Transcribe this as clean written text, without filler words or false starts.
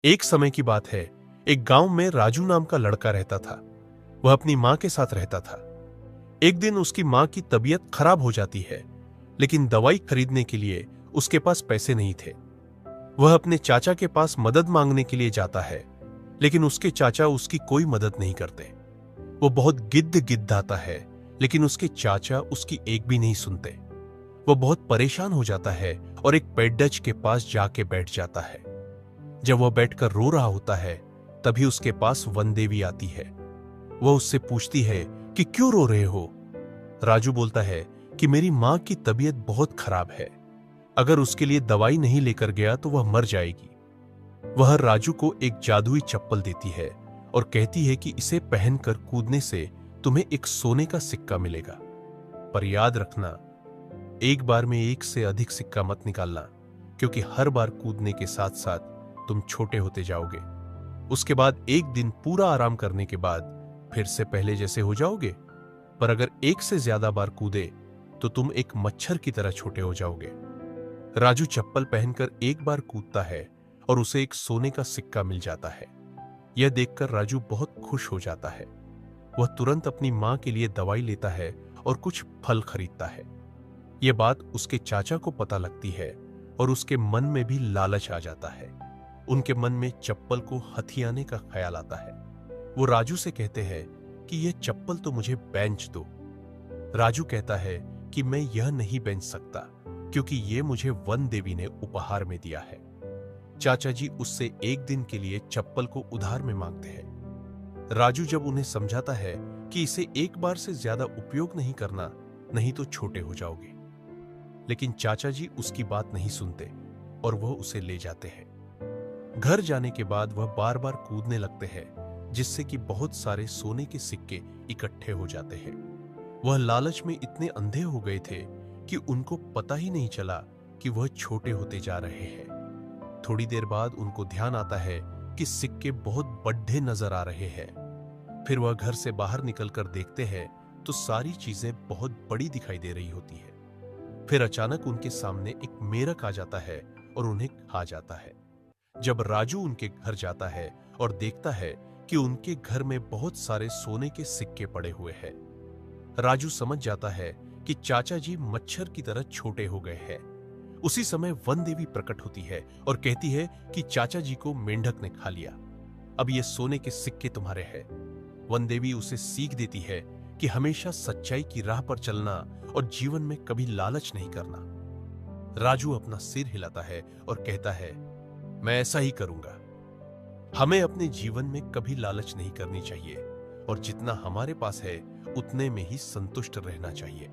एक समय की बात है, एक गांव में राजू नाम का लड़का रहता था। वह अपनी मां के साथ रहता था। एक दिन उसकी मां की तबीयत खराब हो जाती है, लेकिन दवाई खरीदने के लिए उसके पास पैसे नहीं थे। वह अपने चाचा के पास मदद मांगने के लिए जाता है, लेकिन उसके चाचा उसकी कोई मदद नहीं करते। वो बहुत गिद्दाता है, लेकिन उसके चाचा उसकी एक भी नहीं सुनते। वो बहुत परेशान हो जाता है और एक पेड्डज के पास जाके बैठ जाता है। जब वह बैठकर रो रहा होता है, तभी उसके पास वनदेवी आती है। वह उससे पूछती है कि क्यों रो रहे हो। राजू बोलता है कि मेरी मां की तबीयत बहुत खराब है। अगर उसके लिए दवाई नहीं लेकर गया तो वह मर जाएगी। वह राजू को एक जादुई चप्पल देती है और कहती है कि इसे पहनकर कूदने से तुम्हें एक सोने का सिक्का मिलेगा। पर याद रखना, एक बार में एक से अधिक सिक्का मत निकालना, क्योंकि हर बार कूदने के साथ साथ तुम छोटे होते जाओगे। उसके बाद एक दिन पूरा आराम करने के बाद फिर से पहले जैसे हो जाओगे। पर अगर एक से ज्यादा बार कूदे तो तुम एक मच्छर की तरह छोटे हो जाओगे। राजू चप्पल पहनकर एक बार कूदता है और उसे एक सोने का सिक्का मिल जाता है। यह देखकर राजू बहुत खुश हो जाता है। वह तुरंत अपनी मां के लिए दवाई लेता है और कुछ फल खरीदता है। यह बात उसके चाचा को पता लगती है और उसके मन में भी लालच आ जाता है। उनके मन में चप्पल को हथियाने का ख्याल आता है। वो राजू से कहते हैं कि यह चप्पल तो मुझे बेच दो। राजू कहता है कि मैं यह नहीं बेच सकता, क्योंकि यह मुझे वन देवी ने उपहार में दिया है। चाचा जी उससे एक दिन के लिए चप्पल को उधार में मांगते हैं। राजू जब उन्हें समझाता है कि इसे एक बार से ज्यादा उपयोग नहीं करना, नहीं तो छोटे हो जाओगे, लेकिन चाचा जी उसकी बात नहीं सुनते और वह उसे ले जाते हैं। घर जाने के बाद वह बार बार कूदने लगते हैं, जिससे कि बहुत सारे सोने के सिक्के इकट्ठे हो जाते हैं। वह लालच में इतने अंधे हो गए थे कि उनको पता ही नहीं चला कि वह छोटे होते जा रहे हैं। थोड़ी देर बाद उनको ध्यान आता है कि सिक्के बहुत बड़े नजर आ रहे हैं। फिर वह घर से बाहर निकलकर देखते हैं तो सारी चीजें बहुत बड़ी दिखाई दे रही होती है। फिर अचानक उनके सामने एक मेढक आ जाता है और उन्हें खा जाता है। जब राजू उनके घर जाता है और देखता है कि उनके घर में बहुत सारे सोने के सिक्के पड़े हुए हैं, राजू समझ जाता है कि चाचा जी मच्छर की तरह छोटे हो गए हैं। उसी समय वन देवी प्रकट होती है और कहती है कि चाचा जी को मेंढक ने खा लिया। अब ये सोने के सिक्के तुम्हारे हैं। वन देवी उसे सीख देती है कि हमेशा सच्चाई की राह पर चलना और जीवन में कभी लालच नहीं करना। राजू अपना सिर हिलाता है और कहता है, मैं ऐसा ही करूंगा। हमें अपने जीवन में कभी लालच नहीं करनी चाहिए और जितना हमारे पास है उतने में ही संतुष्ट रहना चाहिए।